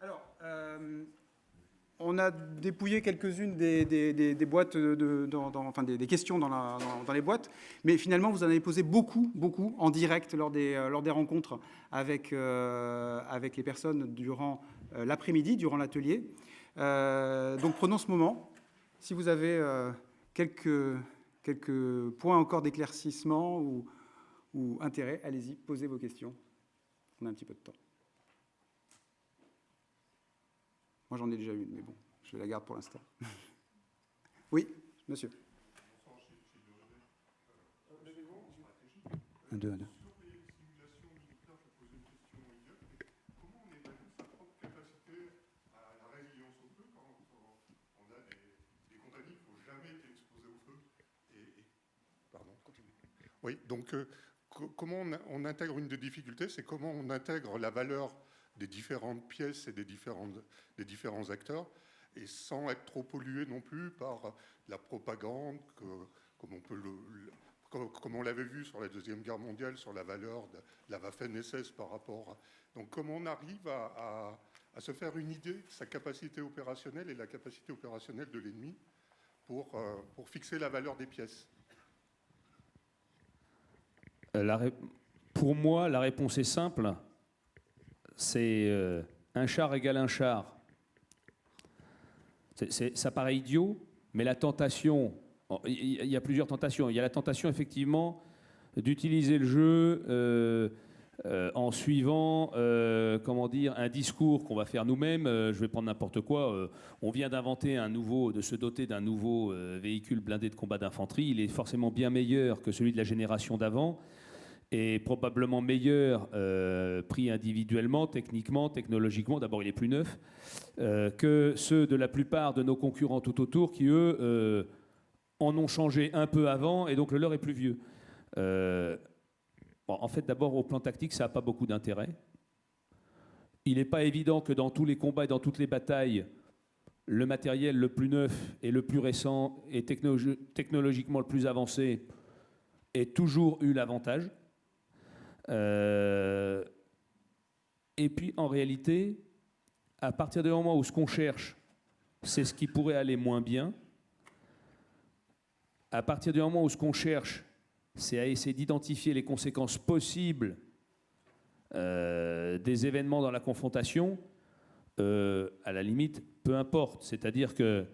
Alors, on a dépouillé quelques-unes des boîtes, des questions dans les boîtes, mais finalement, vous en avez posé beaucoup en direct lors des rencontres avec les personnes durant l'après-midi, durant l'atelier. Donc, prenons ce moment. Si vous avez quelques points encore d'éclaircissement ou intérêt, allez-y, posez vos questions. On a un petit peu de temps. Moi, j'en ai déjà une, mais bon, je la garde pour l'instant. Oui, monsieur. Un, deux. Oui, donc comment on intègre une des difficultés, c'est comment on intègre la valeur des différentes pièces et des différents acteurs, et sans être trop pollué non plus par la propagande, comme on l'avait vu sur la Deuxième Guerre mondiale, sur la valeur de la Waffen-SS par rapport à... Donc comment on arrive à se faire une idée de sa capacité opérationnelle et la capacité opérationnelle de l'ennemi pour fixer la valeur des pièces. Pour moi, la réponse est simple. C'est un char égale un char. Ça paraît idiot, mais la tentation, il y a plusieurs tentations. Il y a la tentation, effectivement, d'utiliser le jeu en suivant un discours qu'on va faire nous-mêmes. Je vais prendre n'importe quoi. On vient d'inventer de se doter d'un nouveau véhicule blindé de combat d'infanterie. Il est forcément bien meilleur que celui de la génération d'avant, et probablement meilleur pris individuellement, techniquement, technologiquement. D'abord, il est plus neuf que ceux de la plupart de nos concurrents tout autour qui, eux, en ont changé un peu avant, et donc le leur est plus vieux. En fait, d'abord, au plan tactique, ça n'a pas beaucoup d'intérêt. Il n'est pas évident que dans tous les combats et dans toutes les batailles, le matériel le plus neuf et le plus récent et technologiquement le plus avancé ait toujours eu l'avantage. Et puis, en réalité, à partir du moment où ce qu'on cherche, c'est ce qui pourrait aller moins bien, à partir du moment où ce qu'on cherche, c'est à essayer d'identifier les conséquences possibles des événements dans la confrontation, à la limite, peu importe. C'est-à-dire que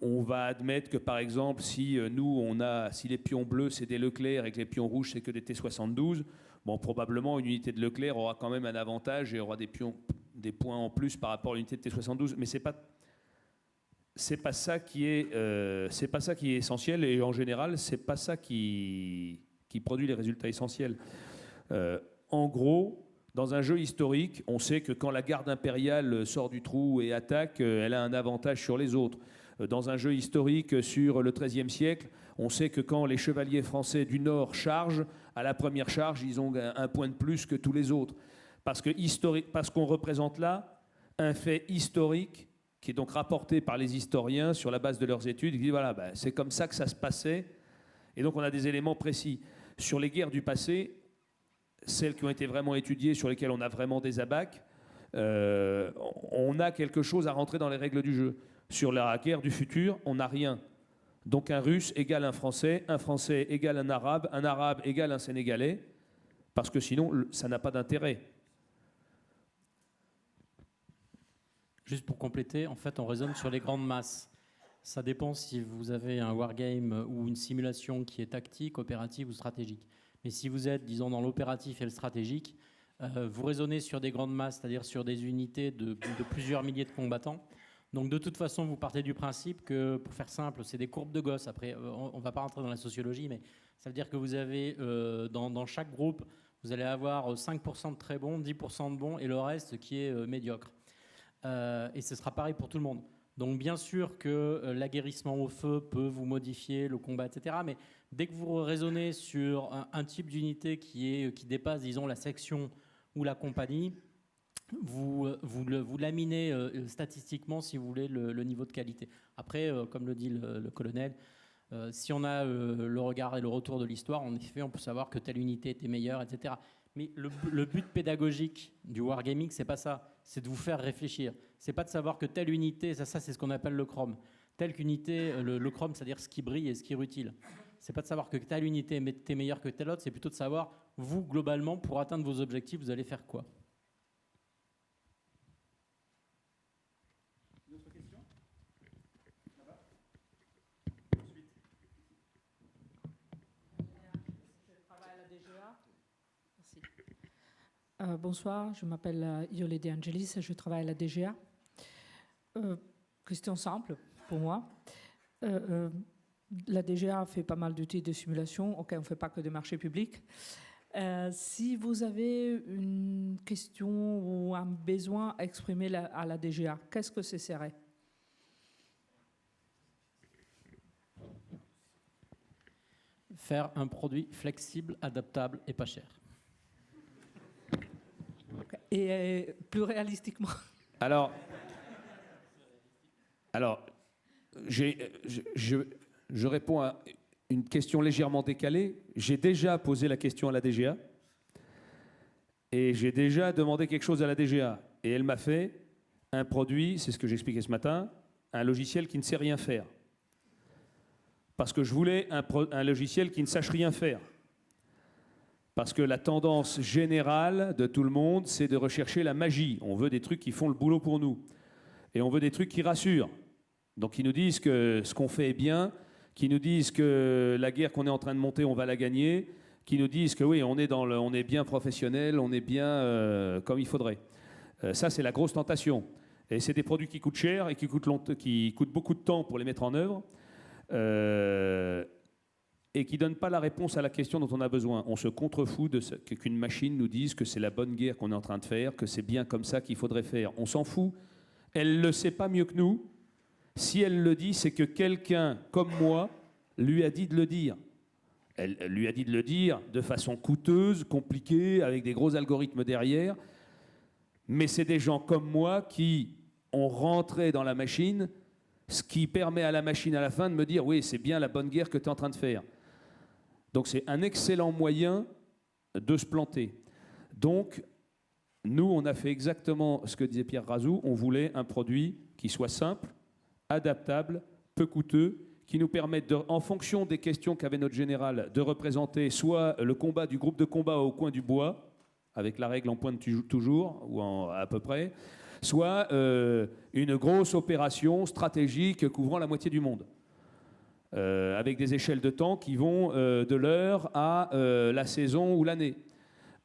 on va admettre que, par exemple, si les pions bleus, c'est des Leclerc et que les pions rouges, c'est que des T-72, bon, probablement, une unité de Leclerc aura quand même un avantage et aura des points en plus par rapport à l'unité de T-72. Mais c'est pas ça qui est essentiel, et en général, c'est pas ça qui produit les résultats essentiels. En gros, dans un jeu historique, on sait que quand la garde impériale sort du trou et attaque, elle a un avantage sur les autres. Dans un jeu historique sur le XIIIe siècle, on sait que quand les chevaliers français du Nord chargent, à la première charge, ils ont un point de plus que tous les autres. Parce qu'on représente là un fait historique qui est donc rapporté par les historiens sur la base de leurs études. Ils disent voilà, c'est comme ça que ça se passait. Et donc on a des éléments précis. Sur les guerres du passé, celles qui ont été vraiment étudiées, sur lesquelles on a vraiment des abacs, on a quelque chose à rentrer dans les règles du jeu. Sur la guerre du futur, on n'a rien. Donc un Russe égale un Français égale un Arabe égale un Sénégalais, parce que sinon, ça n'a pas d'intérêt. Juste pour compléter, en fait, on raisonne sur les grandes masses. Ça dépend si vous avez un wargame ou une simulation qui est tactique, opérative ou stratégique. Mais si vous êtes, disons, dans l'opératif et le stratégique, vous raisonnez sur des grandes masses, c'est-à-dire sur des unités de plusieurs milliers de combattants. Donc de toute façon, vous partez du principe que, pour faire simple, c'est des courbes de Gauss. Après, on ne va pas rentrer dans la sociologie, mais ça veut dire que vous avez, dans chaque groupe, vous allez avoir 5% de très bons, 10% de bons, et le reste qui est médiocre. Et ce sera pareil pour tout le monde. Donc bien sûr que l'aguerrissement au feu peut vous modifier le combat, etc. Mais dès que vous raisonnez sur un type d'unité qui dépasse, disons, la section ou la compagnie, vous laminez statistiquement, si vous voulez, le niveau de qualité. Après, comme le dit le colonel, si on a le regard et le retour de l'histoire, en effet, on peut savoir que telle unité était meilleure, etc. Mais le but pédagogique du wargaming, c'est pas ça. C'est de vous faire réfléchir. C'est pas de savoir que telle unité, ça c'est ce qu'on appelle le chrome. Telle qu'unité, le chrome, c'est-à-dire ce qui brille et ce qui est utile. C'est pas de savoir que telle unité est meilleure que telle autre, c'est plutôt de savoir, vous, globalement, pour atteindre vos objectifs, vous allez faire quoi. Une autre question? Là-bas. Ensuite. Je travaille à la DGA. Merci. Bonsoir, je m'appelle Iole De Angelis et je travaille à la DGA. Question simple pour moi. La DGA fait pas mal d'outils de simulation. Ok, on ne fait pas que des marchés publics. Si vous avez une question ou un besoin à exprimer à la DGA, qu'est-ce que ce serait? Faire un produit flexible, adaptable et pas cher. Okay. Et plus réalistiquement? Alors je réponds à une question légèrement décalée. J'ai déjà posé la question à la DGA et j'ai déjà demandé quelque chose à la DGA. Et elle m'a fait un produit, c'est ce que j'expliquais ce matin, un logiciel qui ne sait rien faire. Parce que je voulais un logiciel qui ne sache rien faire. Parce que la tendance générale de tout le monde, c'est de rechercher la magie. On veut des trucs qui font le boulot pour nous. Et on veut des trucs qui rassurent. Donc, qui nous disent que ce qu'on fait est bien, qui nous disent que la guerre qu'on est en train de monter, on va la gagner, qui nous disent que oui, on est bien professionnel, on est bien comme il faudrait. Ça, c'est la grosse tentation. Et c'est des produits qui coûtent cher et qui coûtent beaucoup de temps pour les mettre en œuvre et qui ne donnent pas la réponse à la question dont on a besoin. On se contrefout qu'une machine nous dise que c'est la bonne guerre qu'on est en train de faire, que c'est bien comme ça qu'il faudrait faire. On s'en fout. Elle ne le sait pas mieux que nous. Si elle le dit, c'est que quelqu'un comme moi lui a dit de le dire. Elle lui a dit de le dire de façon coûteuse, compliquée, avec des gros algorithmes derrière. Mais c'est des gens comme moi qui ont rentré dans la machine, ce qui permet à la machine à la fin de me dire « Oui, c'est bien la bonne guerre que tu es en train de faire ». Donc c'est un excellent moyen de se planter. Donc, nous, on a fait exactement ce que disait Pierre Razou. On voulait un produit qui soit simple, adaptable, peu coûteux, qui nous permette, en fonction des questions qu'avait notre général, de représenter soit le combat du groupe de combat au coin du bois, avec la règle en point de toujours, ou à peu près, soit une grosse opération stratégique couvrant la moitié du monde, avec des échelles de temps qui vont de l'heure à la saison ou l'année.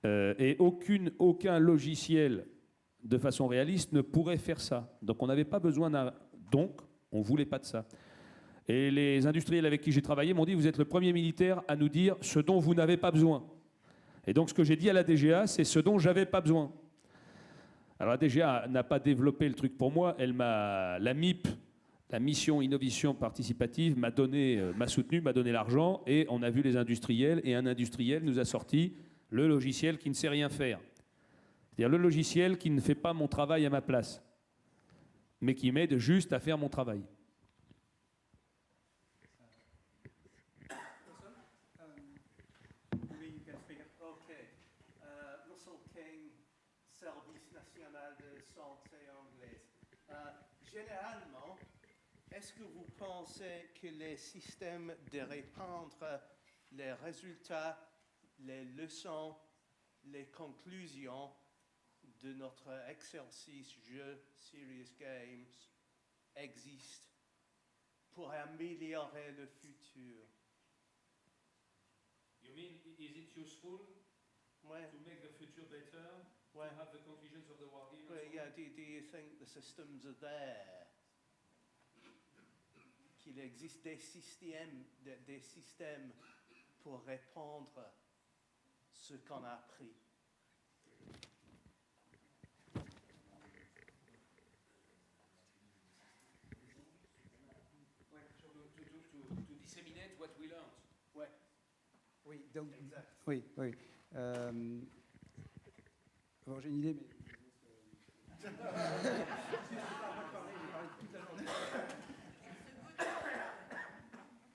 Et aucun logiciel, de façon réaliste, ne pourrait faire ça. Donc on n'avait pas besoin d'un... Donc, on ne voulait pas de ça. Et les industriels avec qui j'ai travaillé m'ont dit « Vous êtes le premier militaire à nous dire ce dont vous n'avez pas besoin ». Et donc, ce que j'ai dit à la DGA, c'est ce dont j'avais pas besoin. Alors, la DGA n'a pas développé le truc pour moi. La MIP, la mission Innovation Participative, m'a soutenu, m'a donné l'argent, et on a vu les industriels, et un industriel nous a sorti le logiciel qui ne sait rien faire. C'est-à-dire le logiciel qui ne fait pas mon travail à ma place, mais qui m'aide juste à faire mon travail. Service national de santé anglaise. Généralement, est-ce que vous pensez que les systèmes de répandre les résultats, les leçons, les conclusions de notre exercice jeu Serious Games existent pour améliorer le futur? You mean, is it useful Ouais. to make the future better? Ouais. To have the conclusions of the war game? Well, yeah, do you think the systems are there? Qu'il existe des systèmes pour répondre ce qu'on a appris. To disseminate what we learned. Ouais. Oui, donc, Exact. oui. Bon, j'ai une idée, mais...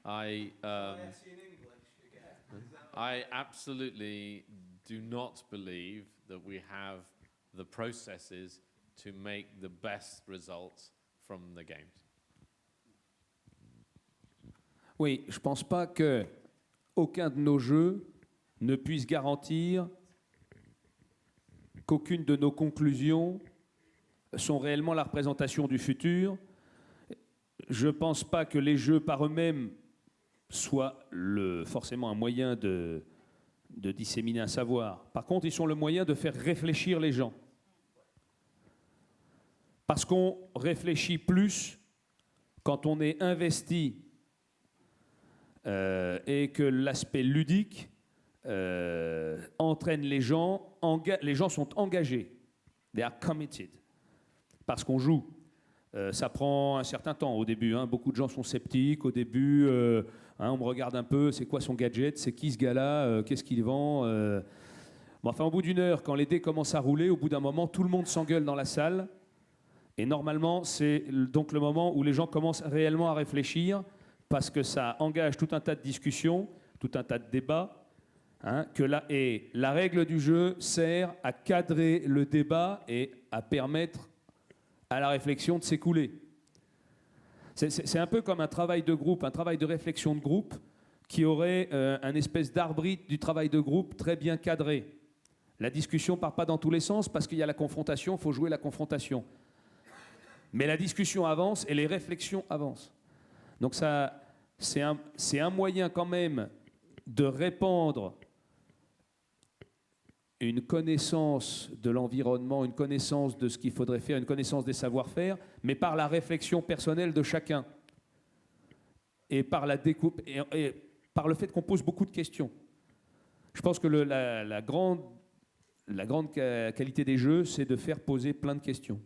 Yes, in English again. Is that I absolutely do not believe that we have the processes to make the best results from the games. Oui, je ne pense pas qu'aucun de nos jeux ne puisse garantir qu'aucune de nos conclusions sont réellement la représentation du futur. Je ne pense pas que les jeux par eux-mêmes soient forcément un moyen de disséminer un savoir. Par contre, ils sont le moyen de faire réfléchir les gens. Parce qu'on réfléchit plus quand on est investi et que l'aspect ludique entraîne les gens. Les gens sont engagés. They are committed. Parce qu'on joue. Ça prend un certain temps au début. Beaucoup de gens sont sceptiques. Au début, on me regarde un peu. C'est quoi son gadget? C'est qui ce gars-là? Qu'est-ce qu'il vend? Enfin, au bout d'une heure, quand les dés commencent à rouler, au bout d'un moment, tout le monde s'engueule dans la salle. Et normalement, c'est donc le moment où les gens commencent réellement à réfléchir, parce que ça engage tout un tas de discussions, tout un tas de débats. Et la règle du jeu sert à cadrer le débat et à permettre à la réflexion de s'écouler. C'est un peu comme un travail de groupe, un travail de réflexion de groupe qui aurait un espèce d'arbitre du travail de groupe très bien cadré. La discussion ne part pas dans tous les sens parce qu'il y a la confrontation, il faut jouer la confrontation. Mais la discussion avance et les réflexions avancent. Donc ça, c'est un moyen quand même de répandre une connaissance de l'environnement, une connaissance de ce qu'il faudrait faire, une connaissance des savoir-faire, mais par la réflexion personnelle de chacun. Et par la découpe, et par le fait qu'on pose beaucoup de questions. Je pense que la grande qualité des jeux, c'est de faire poser plein de questions.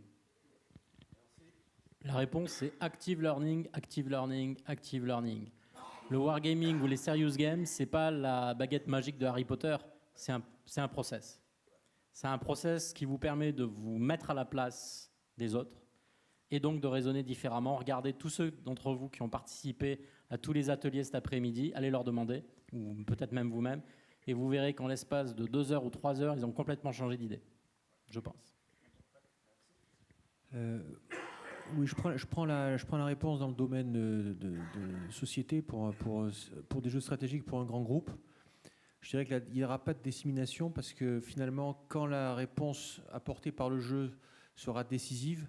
La réponse, c'est active learning, active learning, active learning. Le wargaming ou les serious games, c'est pas la baguette magique de Harry Potter, c'est un process. C'est un process qui vous permet de vous mettre à la place des autres et donc de raisonner différemment. Regardez tous ceux d'entre vous qui ont participé à tous les ateliers cet après-midi, allez leur demander, ou peut-être même vous-même, et vous verrez qu'en l'espace de 2 heures ou 3 heures, ils ont complètement changé d'idée, je pense. Oui, je prends la réponse dans le domaine de société pour des jeux stratégiques pour un grand groupe. Je dirais qu'il n'y aura pas de dissémination parce que finalement, quand la réponse apportée par le jeu sera décisive,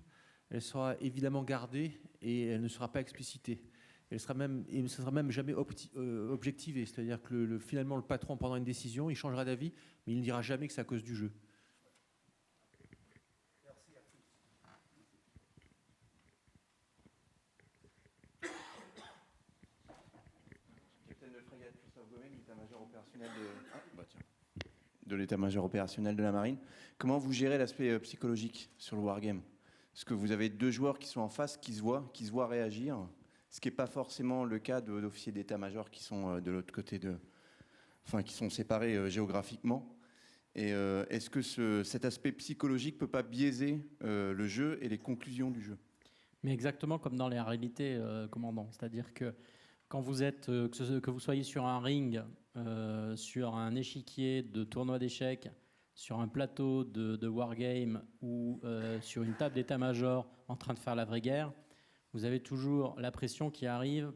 elle sera évidemment gardée et elle ne sera pas explicitée. Elle sera même, et ce ne sera même jamais objectivé. C'est-à-dire que finalement, le patron prendra une décision, il changera d'avis, mais il ne dira jamais que c'est à cause du jeu. De l'état-major opérationnel de la marine. Comment vous gérez l'aspect psychologique sur le wargame? Parce que vous avez 2 joueurs qui sont en face, qui se voient réagir, ce qui n'est pas forcément le cas d'officiers d'état-major qui sont de l'autre côté qui sont séparés géographiquement. Et est-ce que cet aspect psychologique ne peut pas biaiser le jeu et les conclusions du jeu? Mais exactement comme dans les réalités, commandant. C'est-à-dire que quand vous êtes, que vous soyez sur un ring, sur un échiquier de tournoi d'échecs, sur un plateau de wargame ou sur une table d'état-major en train de faire la vraie guerre, vous avez toujours la pression qui arrive,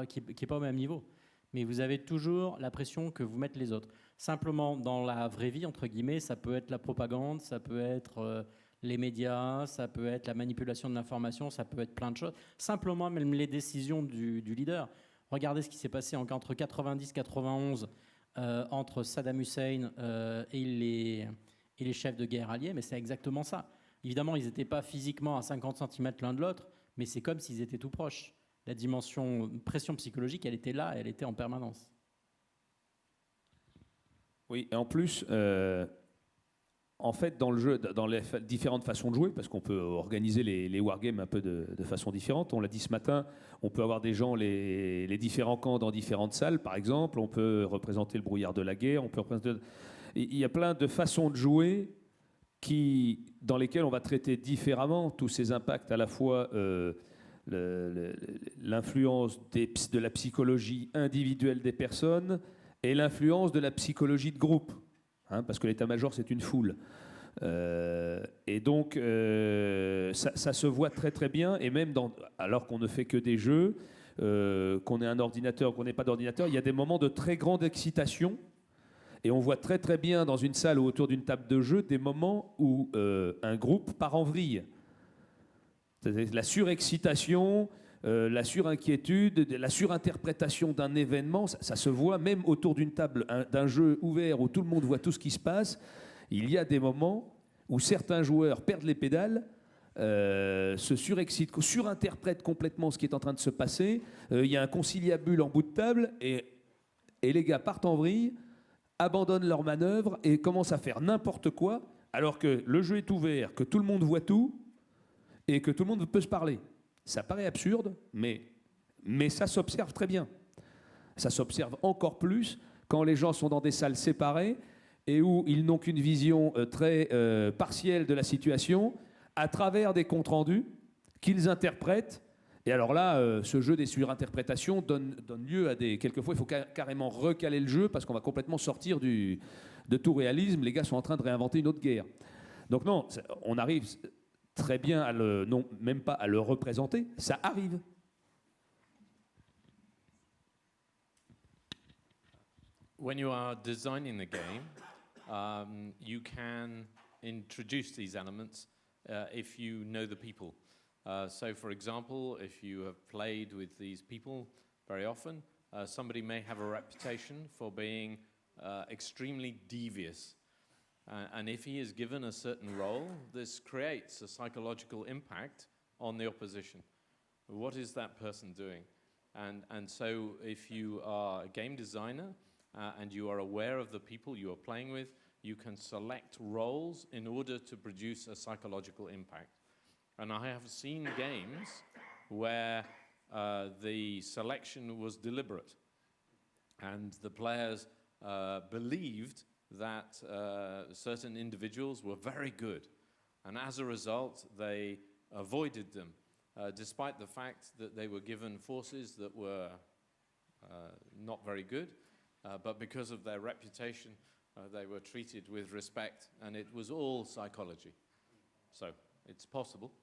qui n'est pas au même niveau, mais vous avez toujours la pression que vous mettent les autres. Simplement, dans la vraie vie, entre guillemets, ça peut être la propagande, ça peut être les médias, ça peut être la manipulation de l'information, ça peut être plein de choses. Simplement, même les décisions du leader. Regardez ce qui s'est passé entre 90 et 91 entre Saddam Hussein et les chefs de guerre alliés, mais c'est exactement ça. Évidemment, ils n'étaient pas physiquement à 50 cm l'un de l'autre, mais c'est comme s'ils étaient tout proches. La dimension pression psychologique, elle était là, elle était en permanence. Oui, et en plus, en fait, dans le jeu, dans les différentes façons de jouer, parce qu'on peut organiser les wargames un peu de façon différente. On l'a dit ce matin, on peut avoir des gens, les différents camps dans différentes salles, par exemple. On peut représenter le brouillard de la guerre. Il y a plein de façons de jouer dans lesquelles on va traiter différemment tous ces impacts, à la fois l'influence de la psychologie individuelle des personnes et l'influence de la psychologie de groupe, hein, parce que l'état-major, c'est une foule. Et donc, ça se voit très très bien, et même alors qu'on ne fait que des jeux, qu'on ait un ordinateur, qu'on n'ait pas d'ordinateur, il y a des moments de très grande excitation, et on voit très très bien dans une salle ou autour d'une table de jeu des moments où un groupe part en vrille. C'est-à-dire la surexcitation, la surinquiétude, la surinterprétation d'un événement, ça se voit même autour d'une table d'un jeu ouvert où tout le monde voit tout ce qui se passe. Il y a des moments où certains joueurs perdent les pédales, se surexcitent, surinterprètent complètement ce qui est en train de se passer. Il y a un conciliabule en bout de table et les gars partent en vrille, abandonnent leur manœuvre et commencent à faire n'importe quoi, alors que le jeu est ouvert, que tout le monde voit tout et que tout le monde peut se parler. Ça paraît absurde, mais ça s'observe très bien. Ça s'observe encore plus quand les gens sont dans des salles séparées et où ils n'ont qu'une vision très partielle de la situation à travers des comptes rendus qu'ils interprètent. Et alors là, ce jeu des surinterprétations donne lieu à des... Quelquefois, il faut carrément recaler le jeu parce qu'on va complètement sortir de tout réalisme. Les gars sont en train de réinventer une autre guerre. Donc non, on arrive très bien à non, même pas à le représenter. Ça arrive. When you are designing the game, you can introduce these elements if you know the people. So, for example, if you have played with these people very often, somebody may have a reputation for being extremely devious. And if he is given a certain role, this creates a psychological impact on the opposition. What is that person doing? And so if you are a game designer and you are aware of the people you are playing with, you can select roles in order to produce a psychological impact. And I have seen games where the selection was deliberate and the players believed that certain individuals were very good. And as a result, they avoided them, despite the fact that they were given forces that were not very good. But because of their reputation, they were treated with respect, and it was all psychology. So it's possible.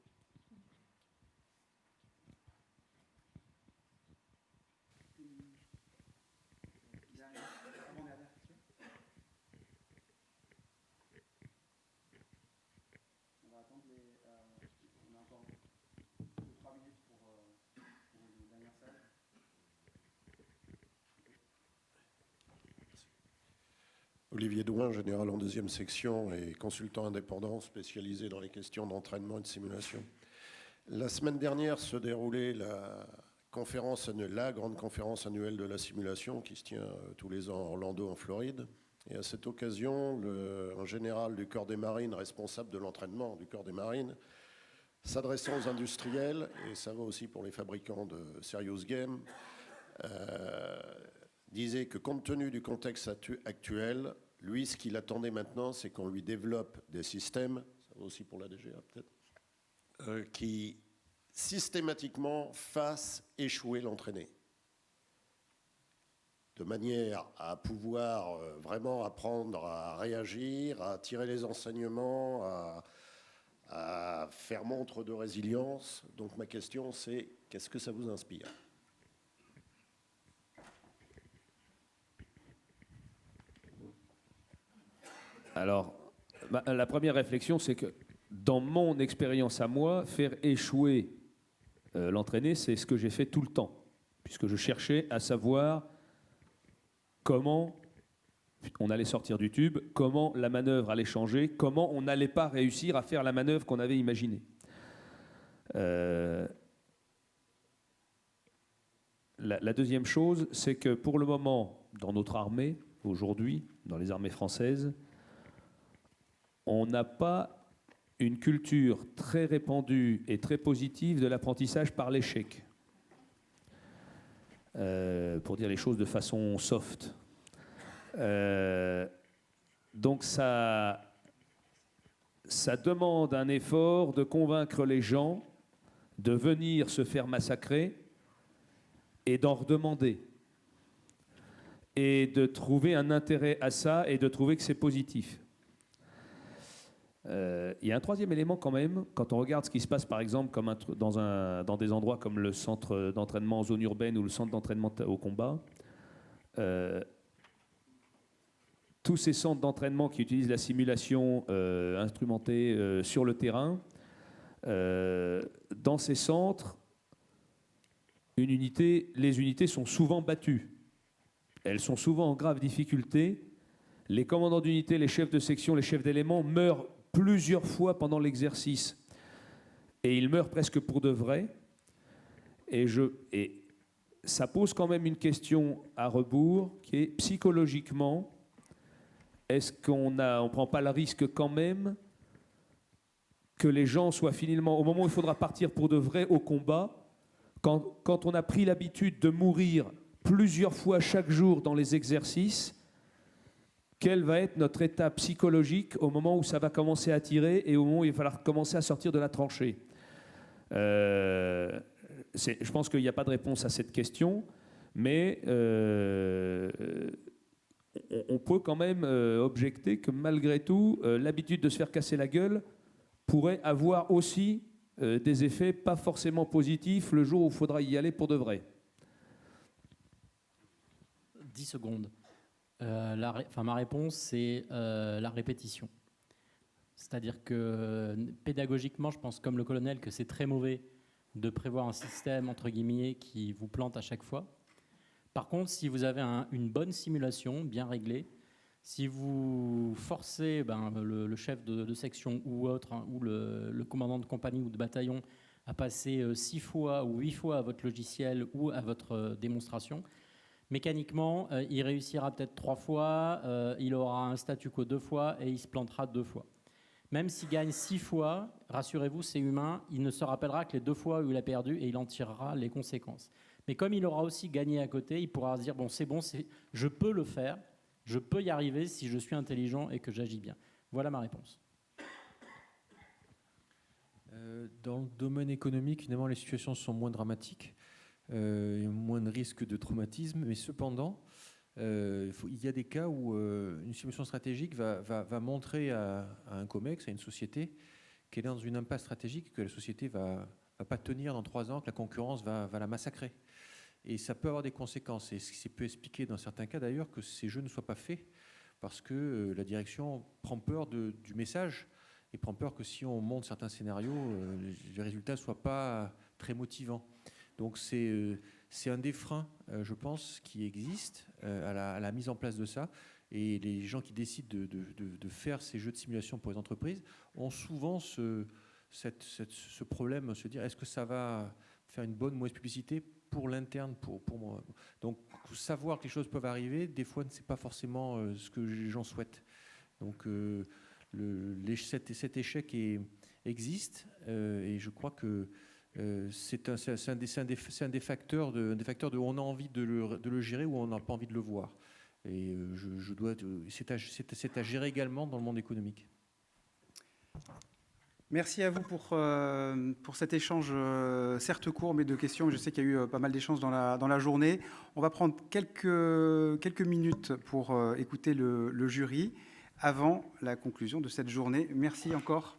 Olivier Douin, général en deuxième section et consultant indépendant spécialisé dans les questions d'entraînement et de simulation. La semaine dernière se déroulait la grande conférence annuelle de la simulation qui se tient tous les ans à Orlando, en Floride. Et à cette occasion, un général du corps des marines, responsable de l'entraînement du corps des marines, s'adressant aux industriels, et ça va aussi pour les fabricants de Serious Game, disait que compte tenu du contexte actuel, lui, ce qu'il attendait maintenant, c'est qu'on lui développe des systèmes, ça va aussi pour la DGA peut-être, qui systématiquement fassent échouer l'entraîné. De manière à pouvoir vraiment apprendre à réagir, à tirer les enseignements, à faire montre de résilience. Donc ma question, c'est qu'est-ce que ça vous inspire ? Alors, la première réflexion, c'est que dans mon expérience à moi, faire échouer l'entraîné, c'est ce que j'ai fait tout le temps, puisque je cherchais à savoir comment on allait sortir du tube, comment la manœuvre allait changer, comment on n'allait pas réussir à faire la manœuvre qu'on avait imaginée. La deuxième chose, c'est que pour le moment, dans notre armée, aujourd'hui, dans les armées françaises, on n'a pas une culture très répandue et très positive de l'apprentissage par l'échec. Pour dire les choses de façon soft. Donc ça demande un effort de convaincre les gens de venir se faire massacrer et d'en redemander. et de trouver un intérêt à ça et de trouver que c'est positif. Il y a un troisième élément quand même, quand on regarde ce qui se passe par exemple comme dans des endroits comme le centre d'entraînement en zone urbaine ou le centre d'entraînement au combat, tous ces centres d'entraînement qui utilisent la simulation instrumentée sur le terrain, dans ces centres, les unités sont souvent battues. Elles sont souvent en grave difficulté. Les commandants d'unité, les chefs de section, les chefs d'éléments meurent plusieurs fois pendant l'exercice. Et ils meurent presque pour de vrai. Et ça pose quand même une question à rebours qui est psychologiquement, est-ce qu'on ne prend pas le risque quand même que les gens soient finalement, au moment où il faudra partir pour de vrai au combat, quand on a pris l'habitude de mourir plusieurs fois chaque jour dans les exercices, quel va être notre état psychologique au moment où ça va commencer à tirer et au moment où il va falloir commencer à sortir de la tranchée. Je pense qu'il n'y a pas de réponse à cette question, mais on peut quand même objecter que malgré tout, l'habitude de se faire casser la gueule pourrait avoir aussi des effets pas forcément positifs le jour où il faudra y aller pour de vrai. 10 secondes. Ma réponse, c'est la répétition. C'est-à-dire que pédagogiquement, je pense comme le colonel que c'est très mauvais de prévoir un système, entre guillemets, qui vous plante à chaque fois. Par contre, si vous avez une bonne simulation, bien réglée, si vous forcez le chef de section ou autre, ou le commandant de compagnie ou de bataillon à passer 6 fois ou 8 fois à votre logiciel ou à votre démonstration, mécaniquement, il réussira peut-être 3 fois, il aura un statu quo 2 fois et il se plantera 2 fois. Même s'il gagne 6 fois, rassurez-vous, c'est humain, il ne se rappellera que les 2 fois où il a perdu et il en tirera les conséquences. Mais comme il aura aussi gagné à côté, il pourra se dire, bon, je peux le faire, je peux y arriver si je suis intelligent et que j'agis bien. Voilà ma réponse. Dans le domaine économique, évidemment, les situations sont moins dramatiques. Il y a moins de risques de traumatisme, mais cependant, il y a des cas où une simulation stratégique va montrer à un COMEX, à une société, qu'elle est dans une impasse stratégique, que la société ne va pas tenir dans 3 ans, que la concurrence va la massacrer. Et ça peut avoir des conséquences. Et ça peut expliquer, dans certains cas d'ailleurs, que ces jeux ne soient pas faits, parce que la direction prend peur du message, et prend peur que si on monte certains scénarios, les résultats ne soient pas très motivants. Donc c'est un des freins, je pense, qui existe à la mise en place de ça. Et les gens qui décident de faire ces jeux de simulation pour les entreprises ont souvent ce problème, se dire est-ce que ça va faire une bonne ou mauvaise publicité pour l'interne, pour moi. Donc savoir que les choses peuvent arriver, des fois, ce n'est pas forcément ce que les gens souhaitent. Donc cet échec existe et je crois que c'est un des facteurs de on a envie de le gérer ou on n'a pas envie de le voir. Et c'est à gérer également dans le monde économique. Merci à vous pour cet échange, certes court, mais de questions. Je sais qu'il y a eu pas mal d'échanges dans la journée. On va prendre quelques minutes pour écouter le jury avant la conclusion de cette journée. Merci encore.